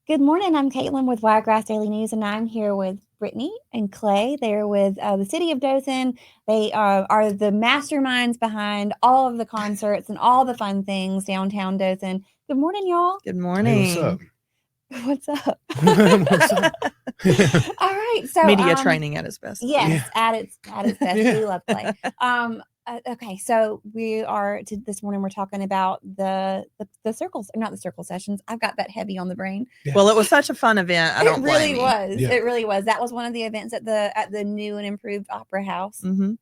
Good morning. I'm Caitlin with Wiregrass Daily News, and I'm here with Brittney and Clay. They're with the City of Dothan. They are the masterminds behind all of the concerts and all the fun things downtown Dothan. Good morning, y'all. Good morning. Hey, What's up? what's up? All right. So Media training at its best. Yes, at its best. Yeah. We love Clay. Okay, so this morning we're talking about the circles, not the circle sessions. I've got that heavy on the brain. Yeah. Well, it was such a fun event. I don't blame you. Was. Yeah. It really was. That was one of the events at the new and improved Opera House. Mm-hmm.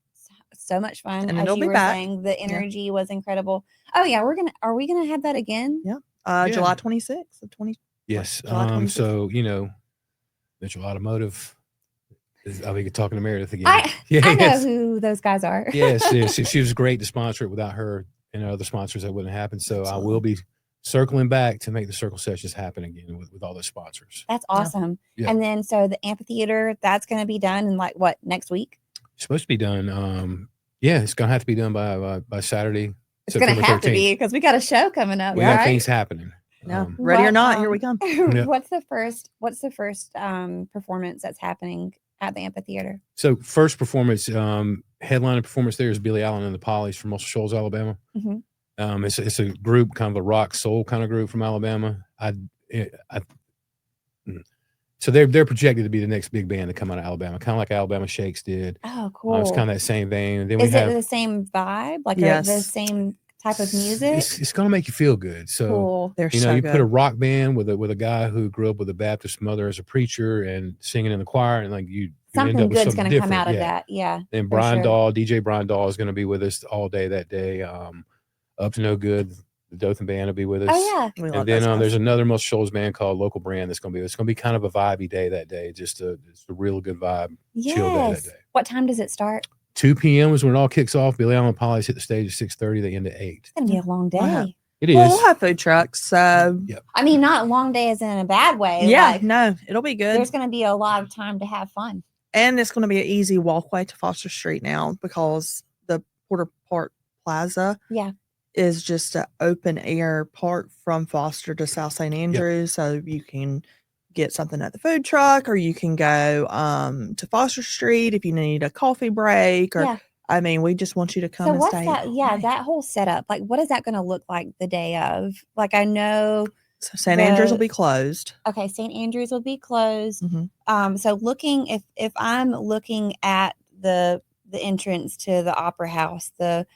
So much fun. And as it'll you be were back. saying, the energy was incredible. Oh yeah, are we gonna have that again? Yeah. July 26th of 20. Yes. July 26th. So Mitchell Automotive. We could talking to Meredith again. I know who those guys are. yes. She was great to sponsor it. Without her and other sponsors, that wouldn't happen. So Absolutely. I will be circling back to make the circle sessions happen again with all the sponsors. That's awesome. Yeah. And then so the amphitheater, that's going to be done in next week? It's supposed to be done. It's gonna have to be done by Saturday. It's going to have to be because we got a show coming up. We got things happening. Yeah. Ready or not, here we come. Yeah. What's the first performance that's happening at the amphitheater? So first performance, headlining performance there is Billy Allen and the Pollies from Muscle Shoals, Alabama. Mm-hmm. It's a group, kind of a rock soul kind of group from Alabama. So they're projected to be the next big band to come out of Alabama, kind of like Alabama Shakes did. Oh, cool. It's kind of that same vein. And then Is it the same vibe? Yes. The same type of music? It's going to make you feel good. So cool. They're you good. put a rock band with a guy who grew up with a Baptist mother as a preacher and singing in the choir, and like you something end up with good's going to come out of different. that. Yeah. And DJ Brian Dahl is going to be with us all day that day. Up to No Good, the Dothan band will be with us. Oh yeah. And then there's another Muscle Shoals band called Local Brand that's going to be. It's going to be kind of a vibey day that day. Just a real good vibe. Yes. Chill day that day. What time does it start? 2 p.m. is when it all kicks off. Billy Allen The Pollies hit the stage at 6:30. They end at 8. It's going to be a long day. Wow. It is. Well, we'll have food trucks. So Yep. I mean, not a long day as in a bad way. yeah, no, it'll be good. There's going to be a lot of time to have fun. And it's going to be an easy walkway to Foster Street now because the Porter Park Plaza is just an open air park from Foster to South St. Andrews. So you can get something at the food truck, or you can go to Foster Street if you need a coffee break. Or I mean, we just want you to come and stay. That? Yeah, that whole setup. Like, what is that going to look like the day of? Like, I know. So St. Andrews will be closed. Okay, St. Andrews will be closed. Mm-hmm. So if I'm looking at the entrance to the Opera House, the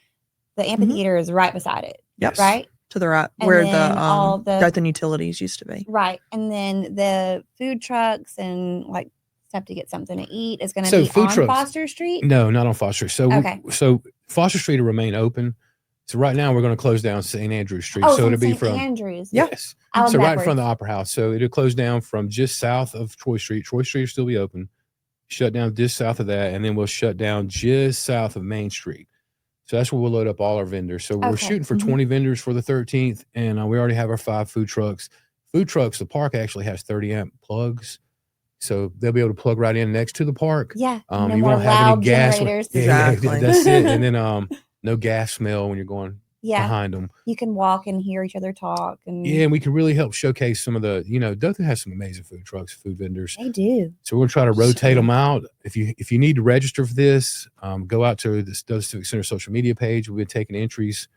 amphitheater is right beside it. Yep. Right? To the right, And where then all the Dothan Utilities used to be. Right. And then the food trucks and like stuff to get something to eat is going to be on Foster Street? No, not on Foster Street. So Foster Street will remain open. So right now we're going to close down St. Andrews Street. Oh, so it'll be St. from Andrews. Yes. So right in front of the Opera House. So it'll close down from just south of Troy Street. Troy Street will still be open. Shut down just south of that, and then we'll shut down just south of Main Street. So that's where we'll load up all our vendors. So we're shooting for 20 vendors for the 13th, and we already have our 5 food trucks. Food trucks, the park actually has 30 amp plugs. So they'll be able to plug right in next to the park. Yeah. No you won't have any gas. Exactly. That's it. And then no gas smell when you're going behind them. You can walk and hear each other talk. And we can really help showcase some of the, Dothan has some amazing food trucks, food vendors. They do. So we're going to try to rotate them out. If you need to register for this, go out to the Dothan Civic Center social media page. We've been taking entries.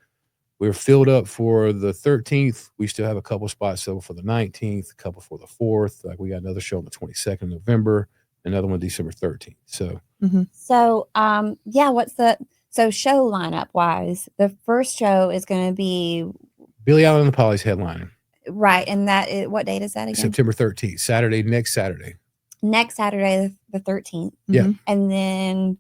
We're filled up for the 13th. We still have a couple spots still for the 19th, a couple for the 4th. Like we got another show on the 22nd of November, another one December 13th. So, So show lineup wise, the first show is going to be Billy Allen The Pollies headlining. Right. And what date is that again? September 13th, next Saturday. Next Saturday, the 13th. Yeah. And then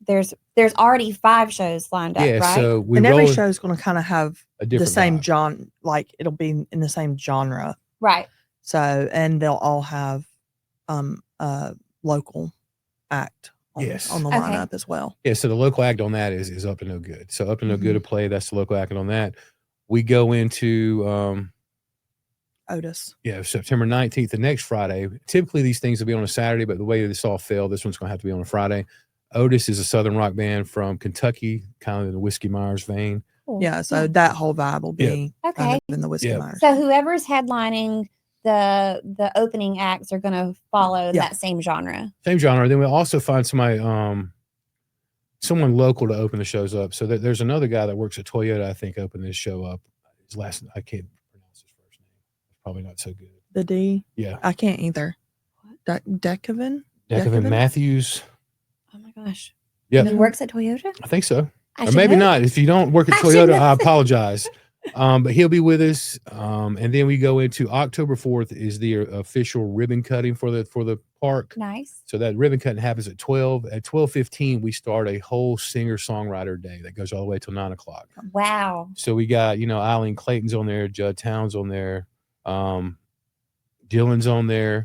there's already 5 shows lined up, right? So every show is going to kind of have the same genre, like it'll be in the same genre. Right. So, and they'll all have a local act on the lineup as well. Yeah, so the local act on that is Up to No Good. So Up to No Good to play, that's the local act on that. We go into Otis. Yeah, September 19th, the next Friday. Typically these things will be on a Saturday, but the way this all fell, this one's going to have to be on a Friday. Otis is a Southern rock band from Kentucky, kind of in the Whiskey Myers vein. Cool. Yeah, so that whole vibe will be in the Whiskey Myers. So whoever's headlining the opening acts are going to follow that same genre. Same genre. Then we'll also find somebody, someone local to open the shows up. So there's another guy that works at Toyota, I think, opened this show up. His last, I can't pronounce his first name. It's probably not so good. The D? Yeah. I can't either. Decavin Matthews. Oh my gosh. Yeah. He works at Toyota? I think so. Or maybe not. If you don't work at Toyota, I apologize. But he'll be with us. And then we go into October 4th is the official ribbon cutting for the park. Nice. So that ribbon cutting happens at 12. At 12:15, we start a whole singer-songwriter day that goes all the way till 9 o'clock. Wow. So we got, Eileen Clayton's on there, Judd Towns on there, Dylan's on there.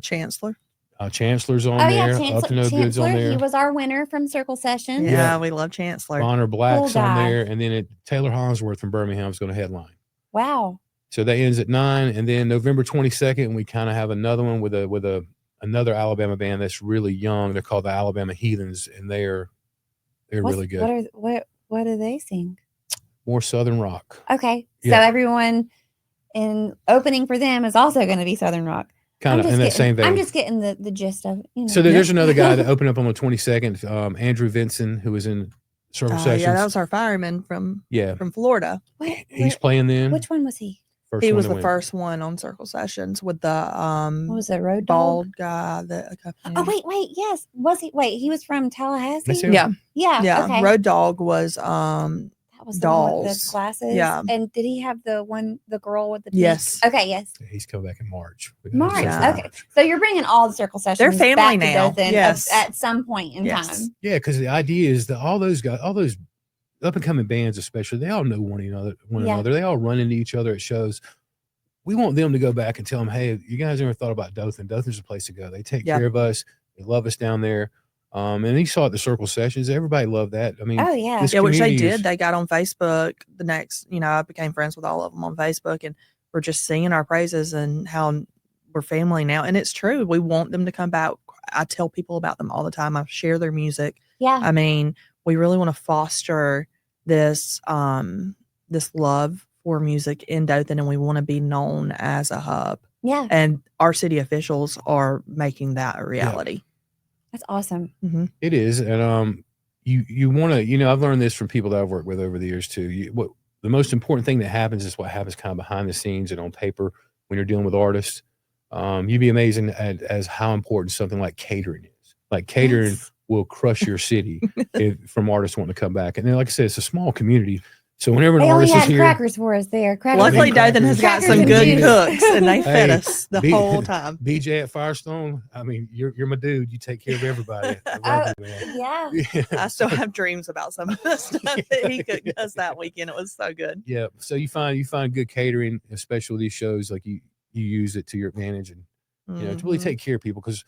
Chancellor's on there. Up to No Good's on there. He was our winner from Circle Sessions. Yeah, we love Chancellor. Bonner Black's on there. And then Taylor Hollingsworth from Birmingham is going to headline. Wow. So that ends at 9. And then November 22nd, we kind of have another one with another Alabama band that's really young. They're called the Alabama Heathens, and they're really good. What do they sing? More Southern rock. Okay. So everyone in opening for them is also going to be Southern rock. Kind of in that same vein. I'm just getting the gist of it. So there's another guy that opened up on the 22nd, Andrew Vinson, who was in Circle Sessions. Yeah, that was our fireman from Florida. He's playing then. Which one was he? He was the first one on Circle Sessions with the what was it, Road bald Dog? guy that accompanied. Oh wait, yes. Was he? Wait, he was from Tallahassee. Yeah. Okay. Road Dog was that was the one with the glasses. Yeah. And did he have the girl with the pink? Yes. Okay. Yes. He's coming back in March. Okay. So you're bringing all the Circle Sessions. They're family back to now. Dothan at some point in time. Yeah, because the idea is that all those guys, all those up and coming bands, especially, they all know one another. They all run into each other at shows. We want them to go back and tell them, hey, you guys ever thought about Dothan? Dothan's a place to go. They take care of us. They love us down there. And he saw at the Circle Sessions. Everybody loved that. I mean, which they did. They got on Facebook the next, I became friends with all of them on Facebook, and we're just singing our praises and how we're family now. And it's true. We want them to come back. I tell people about them all the time. I share their music. Yeah. I mean, we really want to foster this, this love for music in Dothan, and we want to be known as a hub. Yeah. And our city officials are making that a reality. Yeah. That's awesome. Mm-hmm. It is. And you want to, I've learned this from people that I've worked with over the years too. What the most important thing that happens is what happens kind of behind the scenes and on paper when you're dealing with artists. You'd be amazing as how important something like catering is. Like catering will crush your city from artists wanting to come back. And then, like I said, it's a small community. So whenever an artist is here, crackers for us there. Luckily, Dothan has got some good cooks, and they fed us the whole time. BJ at Firestone, I mean, you're my dude. You take care of everybody. I love you, man. Yeah. I still have dreams about some of the stuff that he cooked us that weekend. It was so good. Yeah. So you find good catering, especially these shows. Like you use it to your advantage, and to really take care of people, because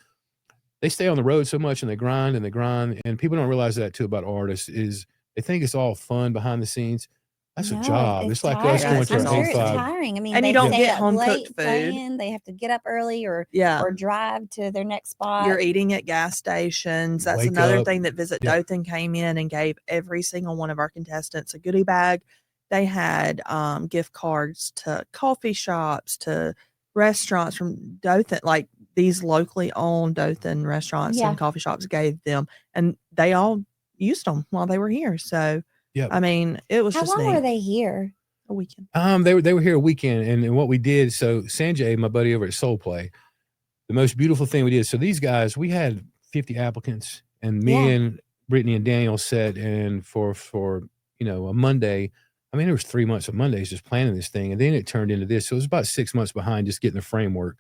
they stay on the road so much and they grind, and people don't realize that too about artists is they think it's all fun behind the scenes. That's a job. It's like us going to I'm an sure 8-5. it's tiring. I mean, and they you don't stay get up home late cooked food. Playing. They have to get up early or drive to their next spot. You're eating at gas stations. That's Wake another up. thing that Visit Dothan came in and gave every single one of our contestants a goodie bag. They had gift cards to coffee shops, to restaurants from Dothan, like these locally owned Dothan restaurants and coffee shops gave them, and they all used them while they were here. So, I mean, it was just How long neat. were they here? A weekend. They were here a weekend, and what we did. So Sanjay, my buddy over at Soul Play, the most beautiful thing we did. So these guys, we had 50 applicants, and me and Brittney and Daniel sat and for a Monday. I mean, there was 3 months of Mondays just planning this thing, and then it turned into this. So it was about 6 months behind just getting the framework.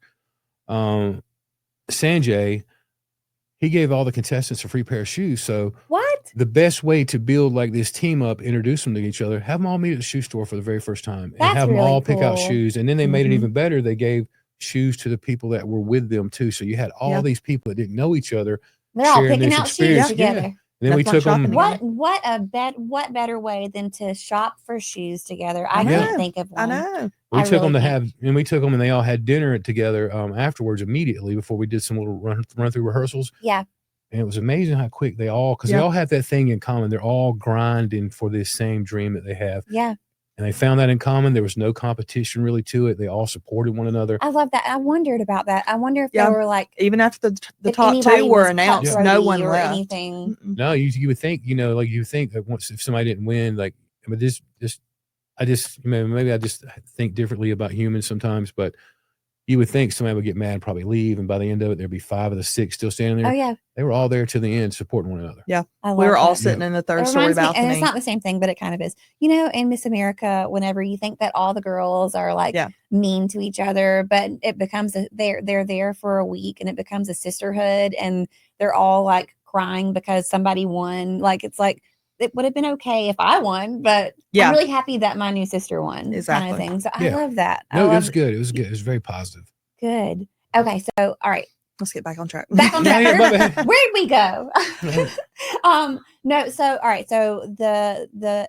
Sanjay, he gave all the contestants a free pair of shoes. So the best way to build like this team up, introduce them to each other, have them all meet at the shoe store for the very first time, and have them all pick out shoes. And then they made it even better. They gave shoes to the people that were with them too. So you had all these people that didn't know each other. They're all picking out shoes together. Yeah. And then we took them. What better way than to shop for shoes together? I can't think of one. I know. We took them and they all had dinner together afterwards immediately before we did some little run through rehearsals. Yeah. And it was amazing how quick they all have that thing in common. They're all grinding for this same dream that they have. Yeah. and they found that in common. There was no competition really to it. They all supported one another. I love that. I wondered about that. I wonder if they were like, even after the if top anybody two were was announced, no one or left. anything. No, you would think, like you think that once if somebody didn't win, like I mean, maybe I just think differently about humans sometimes, but you would think somebody would get mad and probably leave, and by the end of it, there'd be 5 of the 6 still standing there. Oh yeah, they were all there to the end, supporting one another. Yeah, we were all sitting in the third story balcony. And it's not the same thing, but it kind of is. In Miss America, whenever you think that all the girls are like mean to each other, but it becomes they're there for a week, and it becomes a sisterhood, and they're all like crying because somebody won. Like it's like, it would have been okay if I won, but I'm really happy that my new sister won. Exactly. Kind of thing. So I love that. No, it was good. It was good. It was very positive. Good. Okay. So, all right. Let's get back on track. Where'd we go? No. So, all right. So the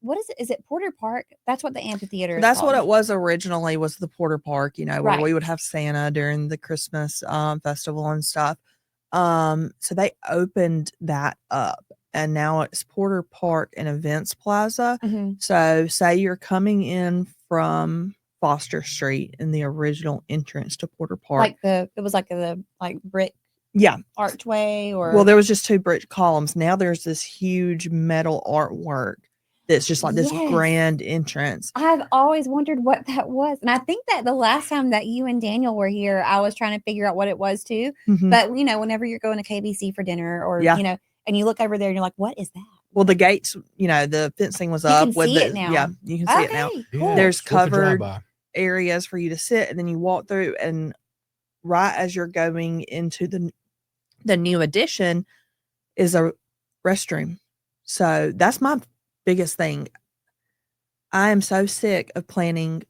what is it? Is it Porter Park? That's what the amphitheater is That's called. what it was originally, was the Porter Park, where we would have Santa during the Christmas festival and stuff. So they opened that up, and now it's Porter Park and Events Plaza. Mm-hmm. So say you're coming in from Foster Street in the original entrance to Porter Park. It was like the brick archway, or well, there was just 2 brick columns. Now there's this huge metal artwork that's just like this grand entrance. I've always wondered what that was, and I think that the last time that you and Daniel were here, I was trying to figure out what it was too. Mm-hmm. But whenever you're going to KBC for dinner, or and you look over there and you're like, what is that? Well, the gates, the fencing was up with it now. Yeah, you can see it now. Cool. There's covered areas for you to sit, and then you walk through, and right as you're going into the new addition is a restroom. So that's my biggest thing. I am so sick of planning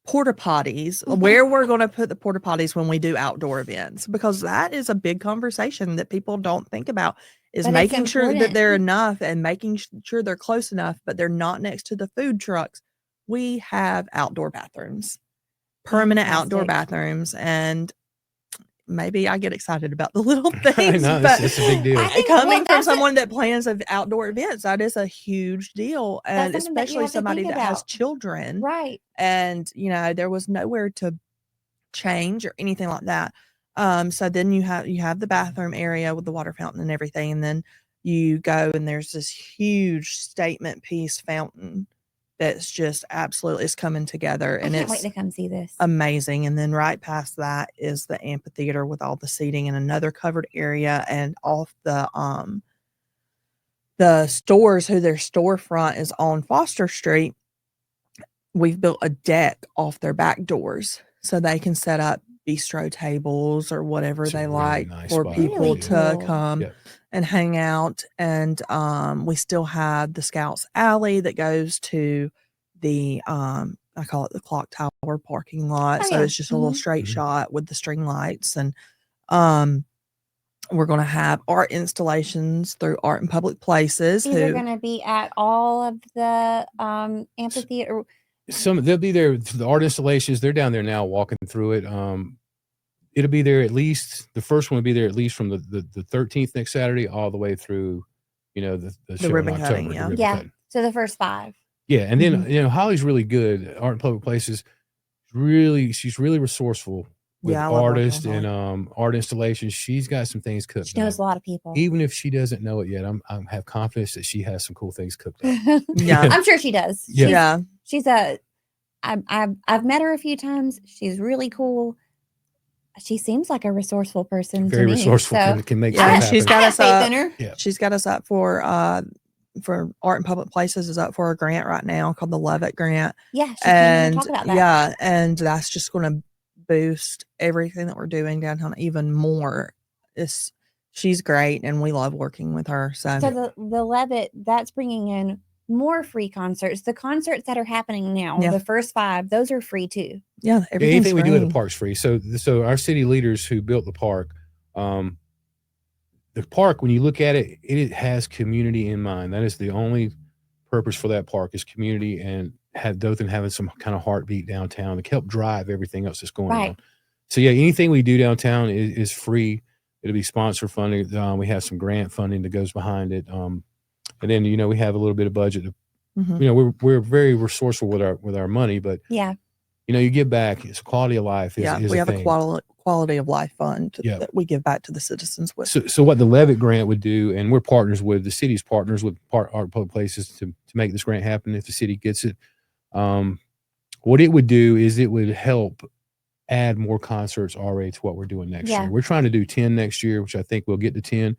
porta potties, where we're going to put the porta potties when we do outdoor events, because that is a big conversation that people don't think about, is making sure that they're enough and making sure they're close enough, but they're not next to the food trucks. We have outdoor bathrooms, permanent outdoor bathrooms, and maybe I get excited about the little things. No, but it's a big deal. Coming from someone that plans outdoor events, that is a huge deal, and especially somebody that has children, right? And there was nowhere to change or anything like that. So then you have the bathroom area with the water fountain and everything, and then you go and there's this huge statement piece fountain that's just absolutely is coming together, and it's wait to come see this. Amazing. And then right past that is the amphitheater with all the seating and another covered area, and off the stores, who their storefront is on Foster Street, we've built a deck off their back doors so they can set up bistro tables or whatever they like for people to come and hang out. And we still have the Scouts Alley that goes to the I call it the clock tower parking lot. So it's just a little straight shot with the string lights. And we're going to have art installations through Art in Public Places. These are going to be at all of the amphitheater. They'll be there. The art installations, they're down there now walking through it. It'll be there at least, the first one will be there at least from the 13th next Saturday all the way through, the show ribbon in cutting. October. Cutting. So the first 5. Yeah. And then, Holly's really good. Art in Public Places, she's really resourceful with artists and art installations. She's got some things cooked. She knows a lot of people. Even if she doesn't know it yet, I have confidence that she has some cool things cooked up. Yeah. I'm sure she does. Yeah. I've met her a few times. She's really cool. She seems like a resourceful person. Very to me, resourceful. So. Can make yeah, stuff she's got us up. Yeah. She's got us up for Art in Public Places is up for a grant right now called the Love It Grant. Yeah, she can talk about that. Yeah, and that's just going to boost everything that we're doing downtown even more. She's great, and we love working with her. So the Love It, that's bringing in more free concerts. The concerts that are happening now, the first 5, those are free too. Yeah, anything we do at the park's free. So our city leaders who built the park, when you look at it, it has community in mind. That is the only purpose for that park, is community, and have Dothan having some kind of heartbeat downtown to help drive everything else that's going on. So anything we do downtown is free. It'll be sponsor funded. We have some grant funding that goes behind it. And then, we have a little bit of budget to Mhm. You know, we're very resourceful with our money, but Yeah. you know, you give back. It's quality of life. Is we a have thing. a quality of life fund Yeah. that we give back to the citizens with. So what the Levitt grant would do, and we're partners with the city's partners with Art Public Places to make this grant happen if the city gets it. What it would do is it would help add more concerts already to what we're doing next year. We're trying to do 10 next year, which I think we'll get to 10.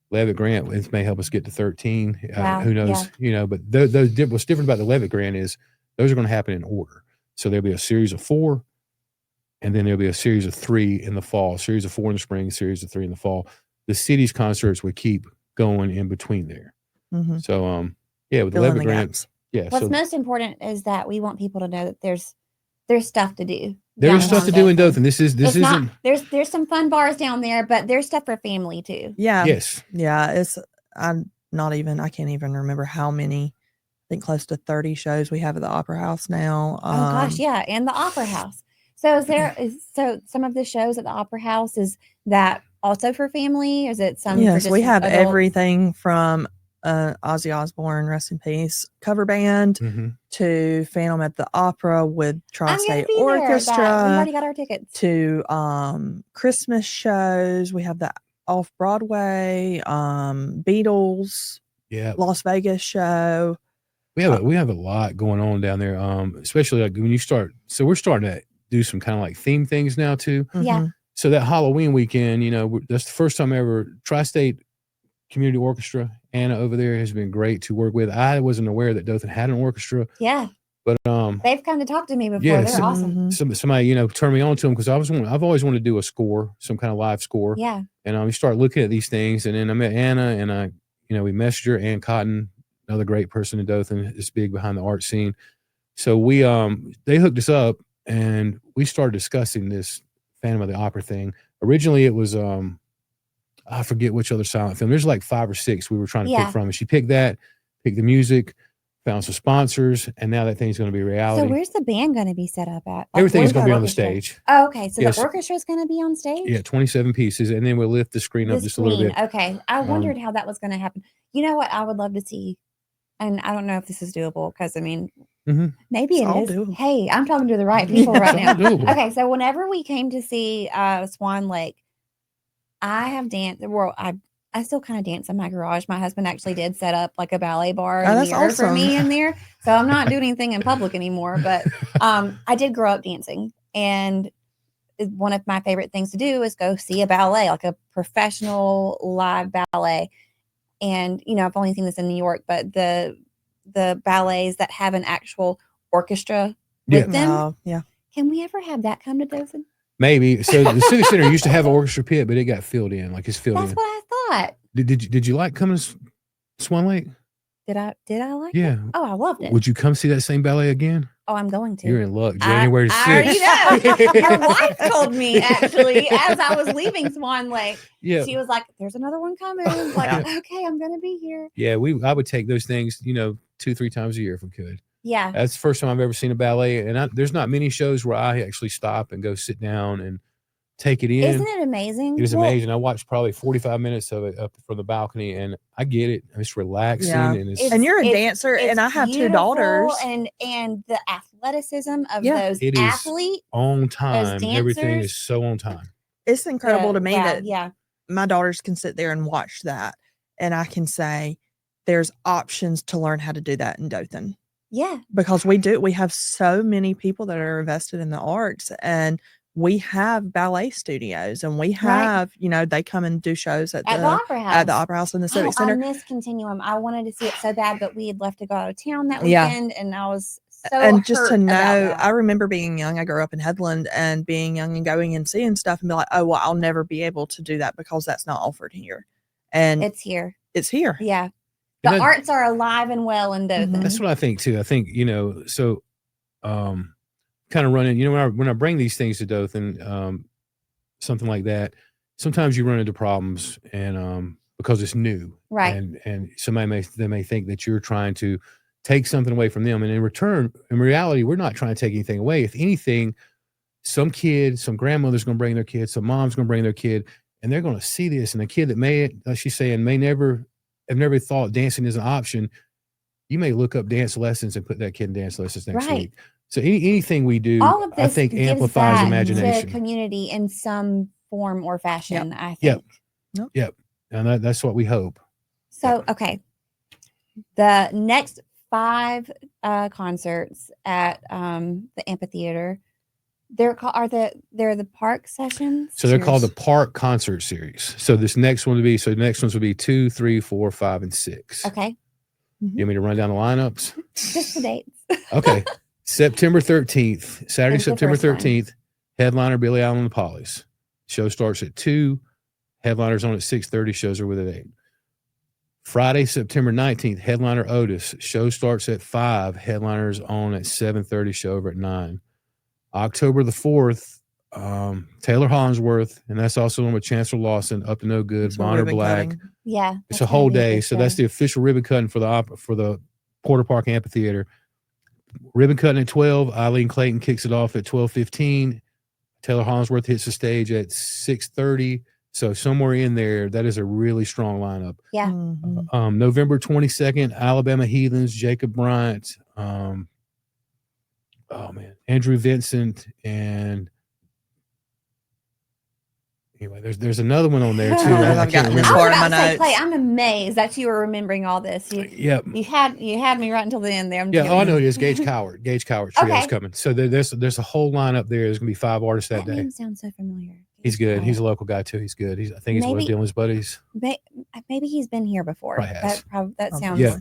Levitt grant, it may help us get to 13. Wow. Who knows? Yeah. You know, but those what's different about the Levitt grant is those are going to happen in order. So there'll be a series of 4, and then there'll be a series of 3 in the fall, a series of 4 in the spring, a series of 3 in the fall. The city's concerts would keep going in between there. Mm-hmm. So, yeah, with the Filling Levitt the grant, gaps. yeah. What's most important is that we want people to know that there's stuff to do. There's stuff to do in Dothan. This isn't. There's some fun bars down there, but there's stuff for family too. Yeah. Yes. Yeah. I can't even remember how many. I think close to 30 shows we have at the Opera House now. Oh gosh, yeah, and the Opera House. So so some of the shows at the Opera House, is that also for family? Is it some? Yes, for we have adults? everything from Ozzy Osbourne, rest in peace, cover band to Phantom at the Opera with Tri-State Orchestra. We've already got our tickets. To Christmas shows. We have the off-Broadway, Beatles, Las Vegas show. We have a lot going on down there, especially like when you start. So we're starting to do some kind of like theme things now too. Yeah. So that Halloween weekend, you know, that's the first time ever. Tri-State Community Orchestra, Anna over there, has been great to work with. I wasn't aware that Dothan had an orchestra. Yeah. But they've come to talk to me before. Yeah, they're awesome. Somebody, you know, turned me on to them because I've always wanted to do a score, some kind of live score. Yeah. And you start looking at these things, and then I met Anna, and we messaged her. Ann Cotton, another great person in Dothan, is big behind the art scene. So they hooked us up, and we started discussing this Phantom of the Opera thing. Originally, it was I forget which other silent film. There's like 5 or 6 we were trying to pick from, and she picked the music, found some sponsors, and now that thing's going to be reality. So where's the band going to be set up at? Everything's going to be on the stage. Oh, okay. So the orchestra is going to be on stage? Yeah, 27 pieces, and then we'll lift the screen up just a little bit. Okay. I wondered how that was going to happen. You know what I would love to see? And I don't know if this is doable because, I mean, maybe it is. Doable. Hey, I'm talking to the right people right now. Okay, so whenever we came to see Swan Lake, I have danced. Well, I still kind of dance in my garage. My husband actually did set up like a ballet bar for me in there. So I'm not doing anything in public anymore. But I did grow up dancing. And one of my favorite things to do is go see a ballet, like a professional live ballet. And, you know, I've only seen this in New York, but the ballets that have an actual orchestra with them. Yeah. Can we ever have that come to Dothan? Maybe. So the City Center used to have an orchestra pit, but it got filled in. Like it's filled in. That's what I thought. Did you like coming to Swan Lake? Did I like it? Oh, I loved it. Would you come see that same ballet again? Oh, I'm going to. You're in luck. January 6th. I already know. Her wife told me, actually, as I was leaving Swan Lake. Yeah. She was like, there's another one coming. Like, okay, I'm going to be here. Yeah, I would take those things, 2-3 times a year if we could. Yeah. That's the first time I've ever seen a ballet. And there's not many shows where I actually stop and go sit down and take it in. Isn't it amazing? It is amazing. I watched probably 45 minutes of it up from the balcony, and I get it. It's relaxing, and you're a dancer, and I have 2 daughters, and the athleticism of those athletes on time. Everything is so on time. It's incredible to me that my daughters can sit there and watch that, and I can say there's options to learn how to do that in Dothan. Yeah, because we have so many people that are invested in the arts, and we have ballet studios, and we have, they come and do shows at the Opera House in the Civic Center. On this continuum, I wanted to see it so bad, but we had left to go out of town that weekend, and I was so and just hurt to know, about that. I remember being young. I grew up in Headland, and being young and going and seeing stuff and be like, oh, well, I'll never be able to do that because that's not offered here. And it's here. It's here. Yeah. The arts are alive and well in Dothan. That's what I think too. I think, so kind of running, when I bring these things to Dothan, something like that, sometimes you run into problems and because it's new. Right. And somebody may think that you're trying to take something away from them. And in return, in reality, we're not trying to take anything away. If anything, some grandmother's going to bring their kid, some mom's going to bring their kid, and they're going to see this. And the kid that have never thought dancing is an option, you may look up dance lessons and put that kid in dance lessons next week. So anything we do, all of this I think, amplifies imagination. to community in some form or fashion. I think. Yep. And that's what we hope. So okay, the next 5 concerts at the amphitheater. They're the park sessions. So they're called the park concert series. So this next one would be the next ones would be 2, 3, 4, 5, and 6. Okay. You want me to run down the lineups? Just the dates. Okay. September 13th, Saturday, September 13th, headliner Billy Allen The Pollies. Show starts at 2. Headliners on at 6:30. Shows are with at 8. Friday, September 19th, headliner Otis. Show starts at 5. Headliners on at 7:30. Show over at 9. October the 4th, Taylor Hollingsworth, and that's also one with Chancellor Lawson, Up to No Good, Bonner Black. Cutting. Yeah, it's a whole day. So that's the official ribbon cutting for the Porter Park Amphitheater. Ribbon cutting at 12. Eileen Clayton kicks it off at 12:15. Taylor Hollingsworth hits the stage at 6:30. So somewhere in there, that is a really strong lineup. Yeah. November 22nd, Alabama Heathens, Jacob Bryant, Andrew Vincent, and anyway, there's another one on there too. I can't remember. Clay, I'm amazed that you were remembering all this. You had me right until the end there. I know it is. Gage Coward. Gage Coward Trio's coming. So there's a whole lineup there. There's gonna be 5 artists that day. Name sounds so familiar. He's good. He's a local guy too. He's good. I think he's one of Dylan's buddies. Maybe he's been here before. That sounds. Yeah.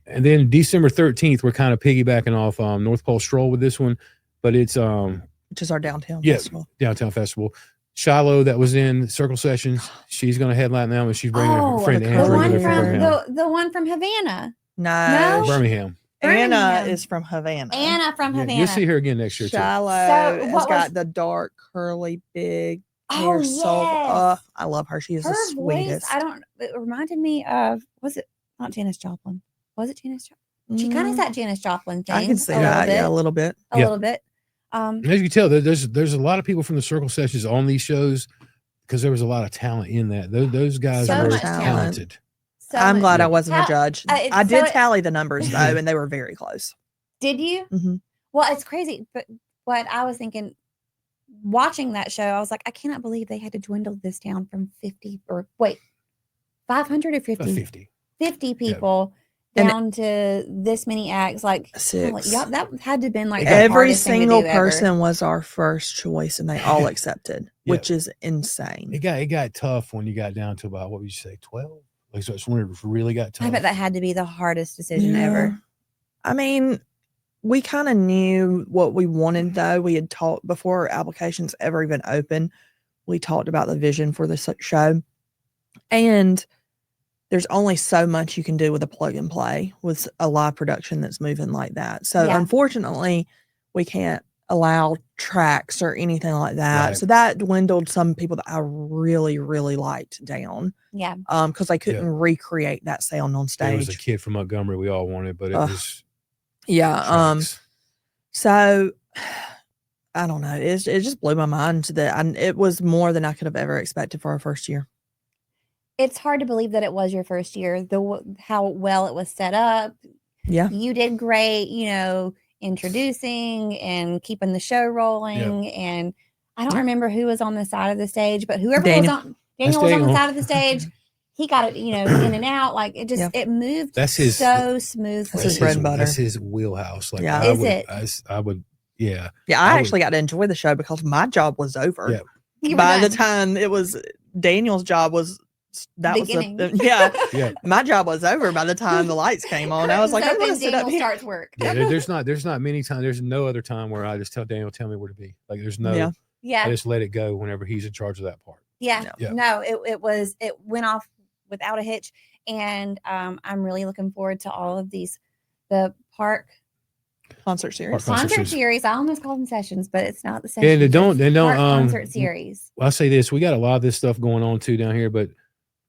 And then December 13th, we're kind of piggybacking off North Pole Stroll with this one, but it's which is our downtown festival. Downtown festival. Shiloh, that was in Circle Sessions. She's going to headline now, and she's bringing her friend Andrew. The one from Havana. No, Birmingham. Anna is from Havana. Anna from Havana. You'll see her again next year. Shiloh has got the dark, curly, big hair. Yes. I love her. She is her the sweetest. Voice, it reminded me of, was it not Janis Joplin? Was it Janis Joplin? She kind of has that Janis Joplin thing. I can see that. Yeah, a little bit. A little bit. As you can tell, there's a lot of people from the Circle Sessions on these shows because there was a lot of talent in that. Those guys are talented. I'm glad I wasn't a judge. I did tally the numbers though, and they were very close. Did you? Mm-hmm. Well, it's crazy, but what I was thinking, watching that show, I was like, I cannot believe they had to dwindle this down from 500 or 50? 50 people. Down to this many acts, like 6. That had to have been like every single person was our first choice, and they all accepted, which is insane. It got tough when you got down to about, what would you say, 12? Like, so it's when it really got tough. I bet that had to be the hardest decision ever. I mean, we kind of knew what we wanted, though. We had talked before applications ever even opened. We talked about the vision for the show, and there's only so much you can do with a plug and play with a live production that's moving like that. So unfortunately, we can't allow tracks or anything like that. Right. So that dwindled some people that I really, really liked down. Yeah. Because they couldn't recreate that sound on stage. There was a kid from Montgomery we all wanted, but it was tracks. So I don't know. It just blew my mind it was more than I could have ever expected for our first year. It's hard to believe that it was your first year, how well it was set up. Yeah. You did great, introducing and keeping the show rolling. Yeah. And I don't remember who was on the side of the stage, but whoever Daniel was on the side of the stage, he got it, in and out. Like it just, it moved so smoothly. That's his bread and butter. That's his wheelhouse. Like, I would. Yeah, I actually got to enjoy the show because my job was over. Yeah. By the time it was Daniel's job was, my job was over by the time the lights came on. I was like, I'm going to sit up here. Starts work. Yeah, there's not many times. There's no other time where I just tell Daniel, tell me where to be. Like there's no. Yeah. I just let it go whenever he's in charge of that part. Yeah. No, it went off without a hitch, and I'm really looking forward to all of the park concert series. I almost called them sessions, but it's not the sessions. And they don't concert series. Well, I'll say this: we got a lot of this stuff going on too down here, but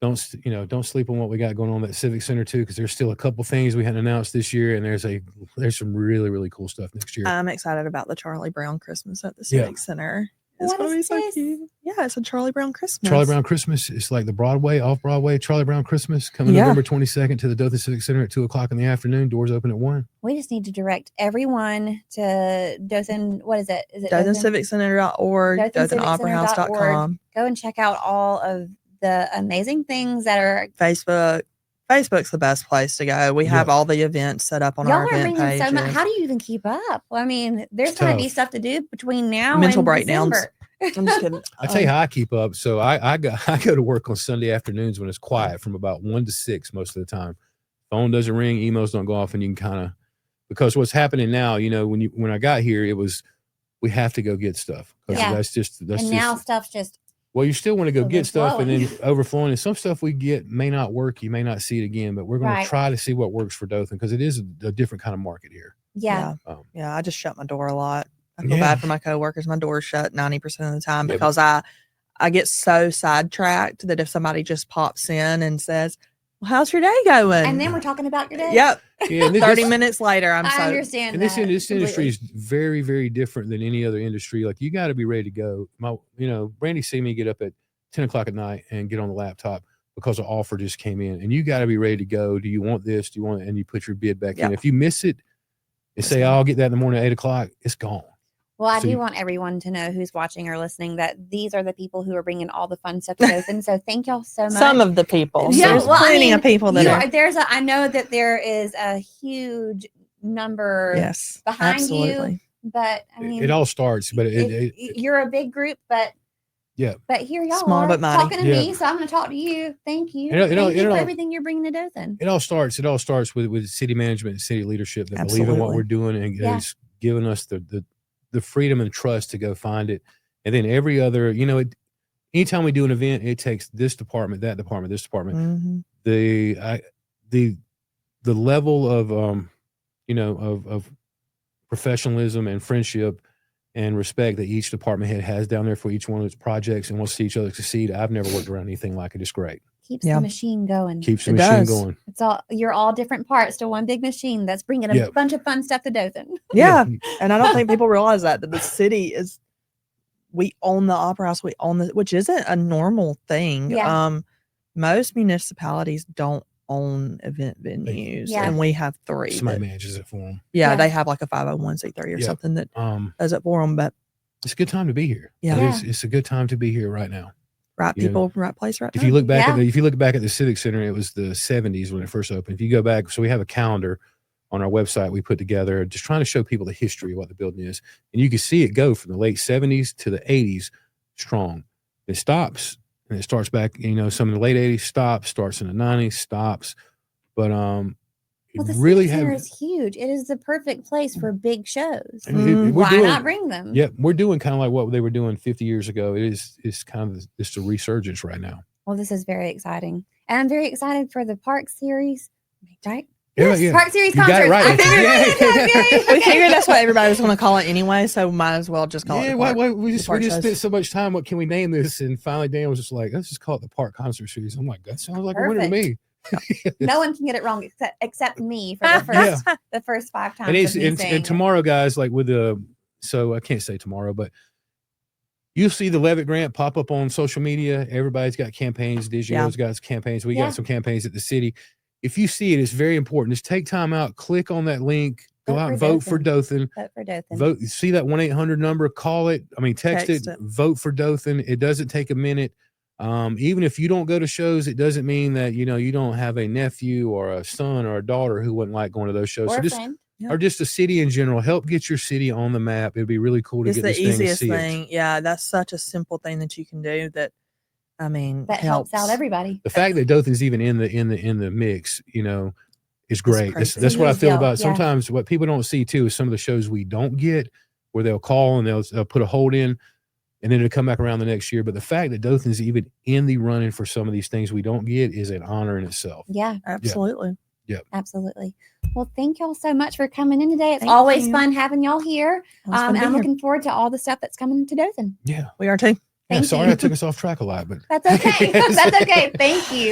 don't sleep on what we got going on at Civic Center too, because there's still a couple things we hadn't announced this year, and there's some really, really cool stuff next year. I'm excited about the Charlie Brown Christmas at the Civic Center. It's going to be so cute. Yeah, it's a Charlie Brown Christmas. Charlie Brown Christmas. It's like the Broadway, off-Broadway Charlie Brown Christmas coming November 22nd to the Dothan Civic Center at 2 o'clock in the afternoon. Doors open at 1. We just need to direct everyone to Dothan. What is it? Is it DothanCivicCenter.org, DothanOperaHouse.com. Go and check out all of the amazing things that are Facebook's the best place to go. We have all the events set up on our event pages. So much. How do you even keep up? Well, I mean, there's going to be stuff to do between now Mental and breakdowns. December. I'm just kidding. I tell you how I keep up. So I go to work on Sunday afternoons when it's quiet from about 1 to 6 most of the time. Phone doesn't ring, emails don't go off, and you can kind of, because what's happening now, when I got here, it was we have to go get stuff. That's now stuff's just. Well, you still want to go get stuff and then overflowing. And some stuff we get may not work. You may not see it again, but we're going to try to see what works for Dothan because it is a different kind of market here. Yeah. I just shut my door a lot. I feel bad for my coworkers. My door's shut 90% of the time because I get so sidetracked that if somebody just pops in and says, well, how's your day going? And then we're talking about your day. Yep. Yeah, 30 minutes later, I understand and this industry is very, very different than any other industry. Like you got to be ready to go. Brandy see me get up at 10 o'clock at night and get on the laptop because an offer just came in, and you got to be ready to go. Do you want this? Do you want it? And you put your bid back in. If you miss it and say, I'll get that in the morning at 8 o'clock, it's gone. Well, I do want everyone to know who's watching or listening that these are the people who are bringing all the fun stuff to Dothan. So thank y'all so much. Some of the people. Yeah, there's plenty of people that are. I know that there is a huge number behind you. But I mean, it all starts. But you're a big group, but But here y'all Small are but mighty. talking to me, so I'm going to talk to you. Thank you. Thank you for everything you're bringing to Dothan. It all starts with city management and city leadership that believe in what we're doing and is giving us the freedom and trust to go find it. And then every other, anytime we do an event, it takes this department, that department, this department. Mm-hmm. The level of professionalism and friendship and respect that each department head has down there for each one of its projects and wants to see each other succeed. I've never worked around anything like it. It's great. Keeps the machine going. Keeps the machine going. You're all different parts to one big machine that's bringing a bunch of fun stuff to Dothan. Yeah. And I don't think people realize that the city we own the Opera House, we own which isn't a normal thing. Yeah. Most municipalities don't own event venues, and we have 3. Somebody manages it for them. Yeah, they have like a 501c3 or something that does it for them. But it's a good time to be here. Yeah, it's a good time to be here right now. Right people, right place, right time. If you look back at the Civic Center, it was the 70s when it first opened. If you go back, so we have a calendar on our website we put together, just trying to show people the history of what the building is, and you can see it go from the late 70s to the 80s strong. It stops. And it starts back, some in the late 80s starts in the 90s, stops. But the Civic Center is huge. It is the perfect place for big shows. Why not bring them? Yeah, we're doing kind of like what they were doing 50 years ago. It's kind of it's a resurgence right now. Well, this is very exciting. And I'm very excited for the Park Series. Right? Yeah. Park Series concert. Right. We figured that's what everybody was going to call it anyway, so might as well just call it. We just spent so much time. What can we name this? And finally, Dan was just like, let's just call it the Park Concert Series. I'm like, that sounds like a winner to me. No one can get it wrong except me for the first 5 times. And tomorrow, guys, like so I can't say tomorrow, but you'll see the Levitt Grant pop up on social media. Everybody's got campaigns. Digio's got campaigns. We got some campaigns at the city. If you see it, it's very important. Just take time out, click on that link, go out and vote for Dothan. Vote for Dothan. Vote. See that 1-800 number, call it. Text it. Vote for Dothan. It doesn't take a minute. Even if you don't go to shows, it doesn't mean that, you don't have a nephew or a son or a daughter who wouldn't like going to those shows. Or just a city in general. Help get your city on the map. It'd be really cool to get this thing to see it. It's the easiest thing. Yeah, that's such a simple thing that you can do that helps out everybody. The fact that Dothan's even in the mix, is great. That's what I feel about. Sometimes what people don't see too is some of the shows we don't get, where they'll call and they'll put a hold in, and then it'll come back around the next year. But the fact that Dothan's even in the running for some of these things we don't get is an honor in itself. Yeah, absolutely. Yeah, absolutely. Well, thank y'all so much for coming in today. It's always fun having y'all here. And I'm looking forward to all the stuff that's coming to Dothan. Yeah, we are too. Sorry I took us off track a lot, but that's okay. That's okay. Thank you.